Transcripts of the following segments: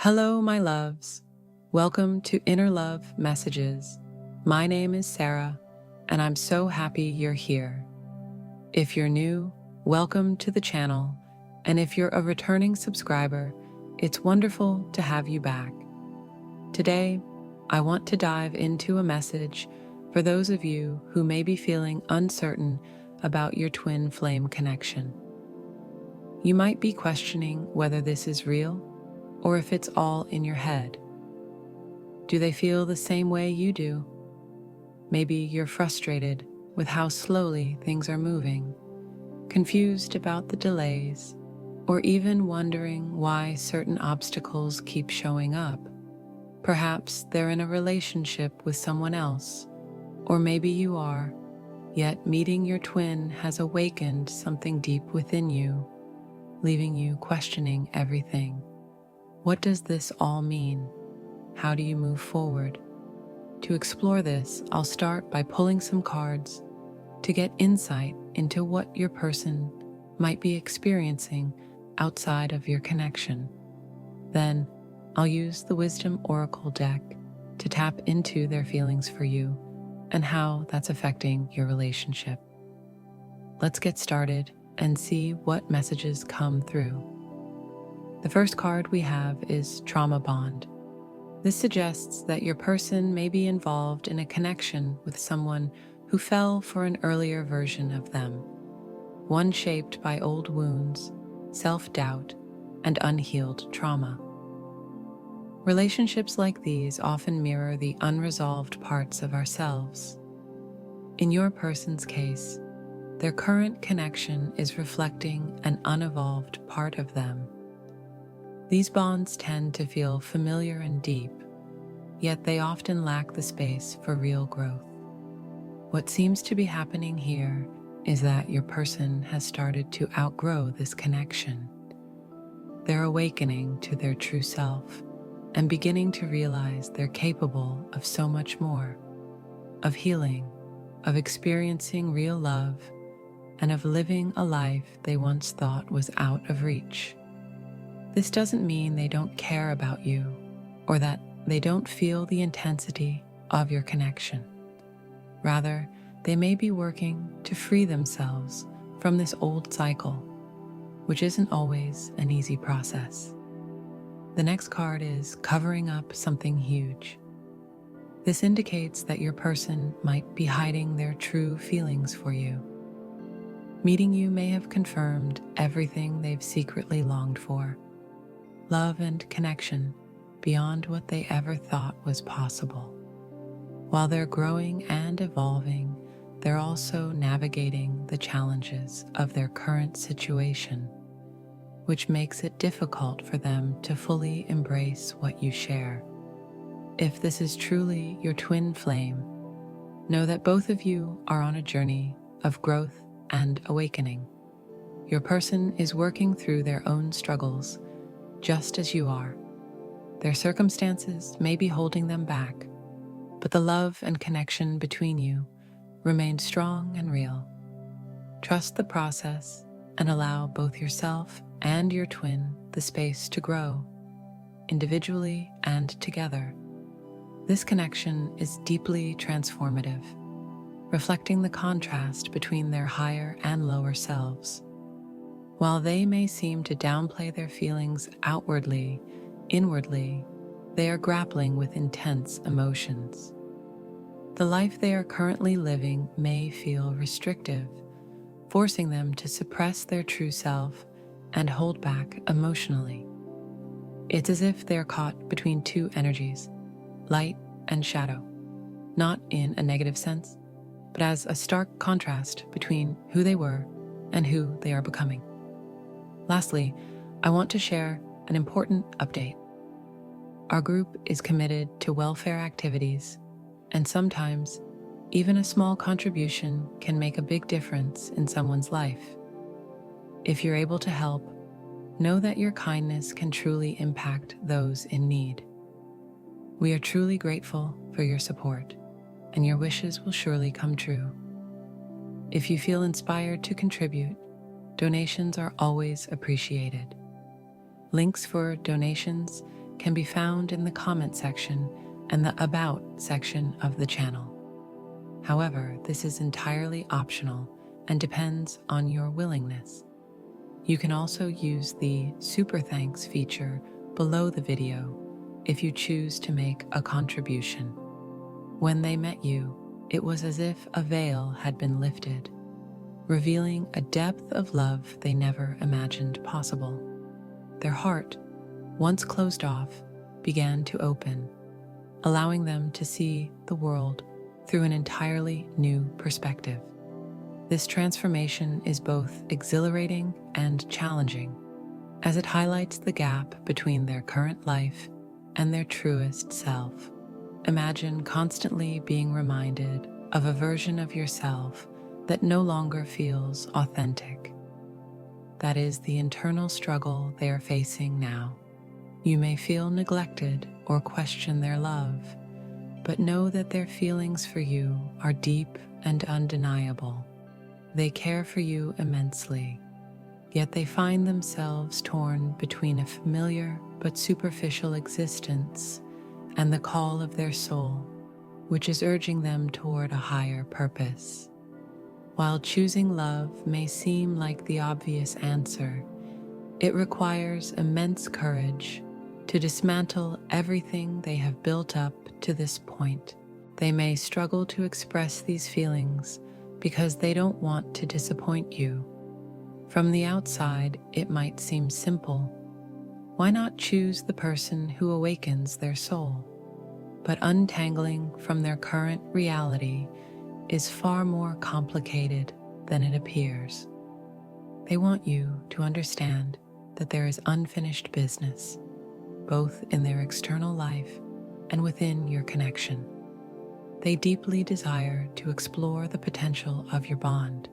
Hello, my loves. Welcome to Inner Love Messages. My name is Sarah, and I'm so happy you're here. If you're new, welcome to the channel, and if you're a returning subscriber, it's wonderful to have you back. Today, I want to dive into a message for those of you who may be feeling uncertain about your twin flame connection. You might be questioning whether this is real or if it's all in your head. Do they feel the same way you do? Maybe you're frustrated with how slowly things are moving, confused about the delays, or even wondering why certain obstacles keep showing up. Perhaps they're in a relationship with someone else, or maybe you are, yet meeting your twin has awakened something deep within you, leaving you questioning everything. What does this all mean? How do you move forward? To explore this, I'll start by pulling some cards to get insight into what your person might be experiencing outside of your connection. Then, I'll use the Wisdom Oracle deck to tap into their feelings for you and how that's affecting your relationship. Let's get started and see what messages come through. The first card we have is Trauma Bond. This suggests that your person may be involved in a connection with someone who fell for an earlier version of them, one shaped by old wounds, self-doubt, and unhealed trauma. Relationships like these often mirror the unresolved parts of ourselves. In your person's case, their current connection is reflecting an unevolved part of them. These bonds tend to feel familiar and deep, yet they often lack the space for real growth. What seems to be happening here is that your person has started to outgrow this connection. They're awakening to their true self and beginning to realize they're capable of so much more, of healing, of experiencing real love, and of living a life they once thought was out of reach. This doesn't mean they don't care about you or that they don't feel the intensity of your connection. Rather, they may be working to free themselves from this old cycle, which isn't always an easy process. The next card is Covering Up Something Huge. This indicates that your person might be hiding their true feelings for you. Meeting you may have confirmed everything they've secretly longed for. Love and connection beyond what they ever thought was possible. While they're growing and evolving, they're also navigating the challenges of their current situation, which makes it difficult for them to fully embrace what you share. If this is truly your twin flame, know that both of you are on a journey of growth and awakening. Your person is working through their own struggles just as you are. Their circumstances may be holding them back, but the love and connection between you remain strong and real. Trust the process and allow both yourself and your twin the space to grow, individually and together. This connection is deeply transformative, reflecting the contrast between their higher and lower selves. While they may seem to downplay their feelings outwardly, inwardly, they are grappling with intense emotions. The life they are currently living may feel restrictive, forcing them to suppress their true self and hold back emotionally. It's as if they're caught between two energies, light and shadow, not in a negative sense, but as a stark contrast between who they were and who they are becoming. Lastly, I want to share an important update. Our group is committed to welfare activities, and sometimes even a small contribution can make a big difference in someone's life. If you're able to help, know that your kindness can truly impact those in need. We are truly grateful for your support, and your wishes will surely come true. If you feel inspired to contribute, donations are always appreciated. Links for donations can be found in the comment section and the About section of the channel. However, this is entirely optional and depends on your willingness. You can also use the Super Thanks feature below the video if you choose to make a contribution. When they met you, it was as if a veil had been lifted, revealing a depth of love they never imagined possible. Their heart, once closed off, began to open, allowing them to see the world through an entirely new perspective. This transformation is both exhilarating and challenging, as it highlights the gap between their current life and their truest self. Imagine constantly being reminded of a version of yourself that no longer feels authentic. That is the internal struggle they are facing now. You may feel neglected or question their love, but know that their feelings for you are deep and undeniable. They care for you immensely, yet they find themselves torn between a familiar but superficial existence and the call of their soul, which is urging them toward a higher purpose. While choosing love may seem like the obvious answer, it requires immense courage to dismantle everything they have built up to this point. They may struggle to express these feelings because they don't want to disappoint you. From the outside, it might seem simple. Why not choose the person who awakens their soul? But untangling from their current reality is far more complicated than it appears. They want you to understand that there is unfinished business, both in their external life and within your connection. They deeply desire to explore the potential of your bond,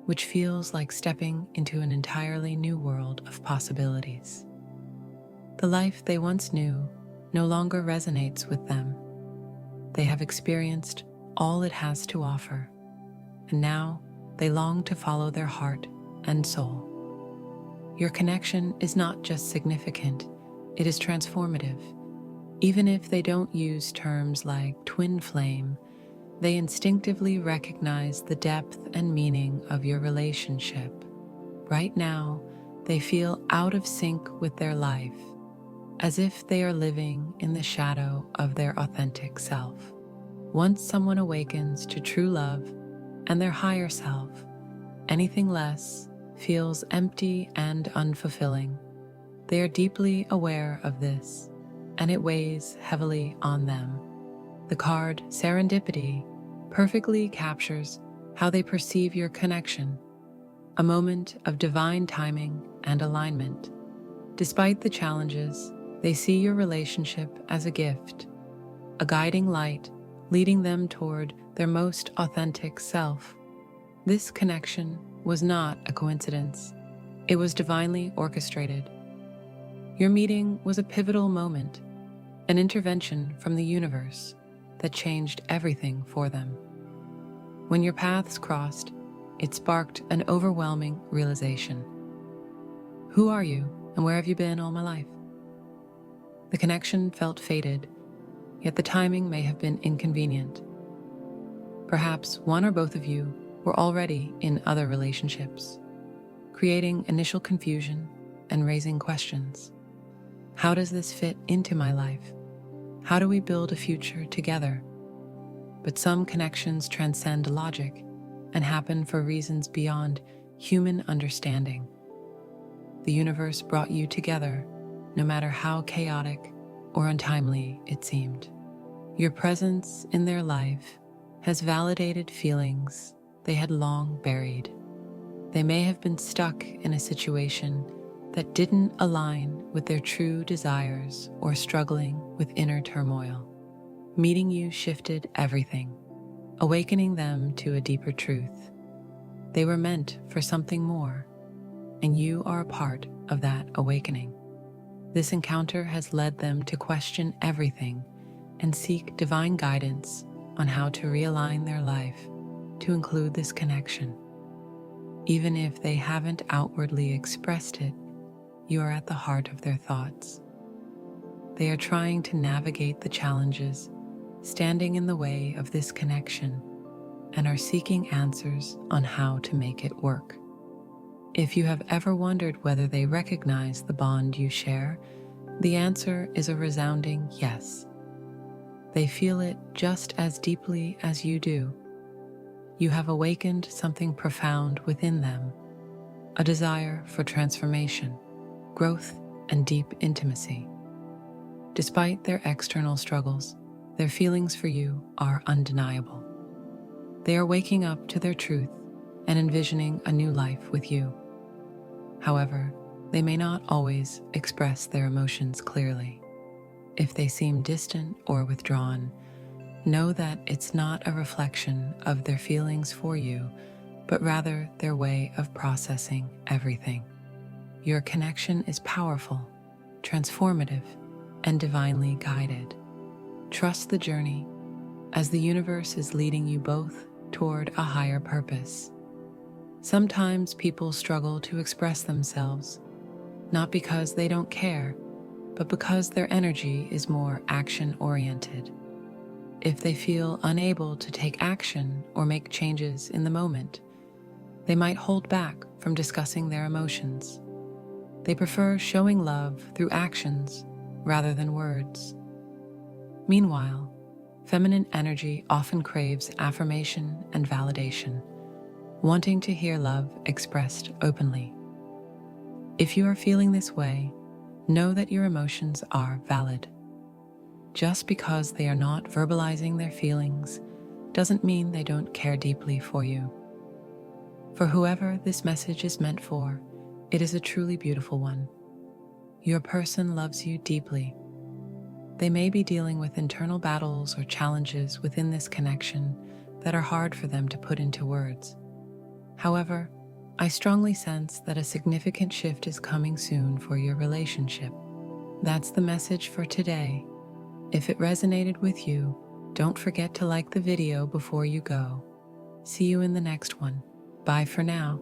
which feels like stepping into an entirely new world of possibilities. The life they once knew no longer resonates with them. They have experienced all it has to offer, and now they long to follow their heart and soul. Your connection is not just significant, it is transformative. Even if they don't use terms like twin flame, they instinctively recognize the depth and meaning of your relationship. Right now, they feel out of sync with their life, as if they are living in the shadow of their authentic self. Once someone awakens to true love and their higher self, anything less feels empty and unfulfilling. They are deeply aware of this, and it weighs heavily on them. The card Serendipity perfectly captures how they perceive your connection, a moment of divine timing and alignment. Despite the challenges, they see your relationship as a gift, a guiding light leading them toward their most authentic self. This connection was not a coincidence. It was divinely orchestrated. Your meeting was a pivotal moment, an intervention from the universe that changed everything for them. When your paths crossed, it sparked an overwhelming realization. Who are you, and where have you been all my life? The connection felt fated, yet the timing may have been inconvenient. Perhaps one or both of you were already in other relationships, creating initial confusion and raising questions. How does this fit into my life? How do we build a future together? But some connections transcend logic and happen for reasons beyond human understanding. The universe brought you together, no matter how chaotic or untimely it seemed. Your presence in their life has validated feelings they had long buried. They may have been stuck in a situation that didn't align with their true desires or struggling with inner turmoil. Meeting you shifted everything, awakening them to a deeper truth. They were meant for something more, and you are a part of that awakening. This encounter has led them to question everything and seek divine guidance on how to realign their life to include this connection. Even if they haven't outwardly expressed it, you are at the heart of their thoughts. they are trying to navigate the challenges standing in the way of this connection and are seeking answers on how to make it work. If you have ever wondered whether they recognize the bond you share, the answer is a resounding yes. They feel it just as deeply as you do. You have awakened something profound within them, a desire for transformation, growth, and deep intimacy. Despite their external struggles, their feelings for you are undeniable. They are waking up to their truth and envisioning a new life with you. However, they may not always express their emotions clearly. If they seem distant or withdrawn, know that it's not a reflection of their feelings for you, but rather their way of processing everything. Your connection is powerful, transformative, and divinely guided. Trust the journey, as the universe is leading you both toward a higher purpose. Sometimes people struggle to express themselves, not because they don't care, but because their energy is more action-oriented. If they feel unable to take action or make changes in the moment, they might hold back from discussing their emotions. They prefer showing love through actions rather than words. Meanwhile, feminine energy often craves affirmation and validation, wanting to hear love expressed openly. If you are feeling this way, know that your emotions are valid. Just because they are not verbalizing their feelings doesn't mean they don't care deeply for you. For whoever this message is meant for, it is a truly beautiful one. Your person loves you deeply. They may be dealing with internal battles or challenges within this connection that are hard for them to put into words. However, I strongly sense that a significant shift is coming soon for your relationship. That's the message for today. If it resonated with you, don't forget to like the video before you go. See you in the next one. Bye for now.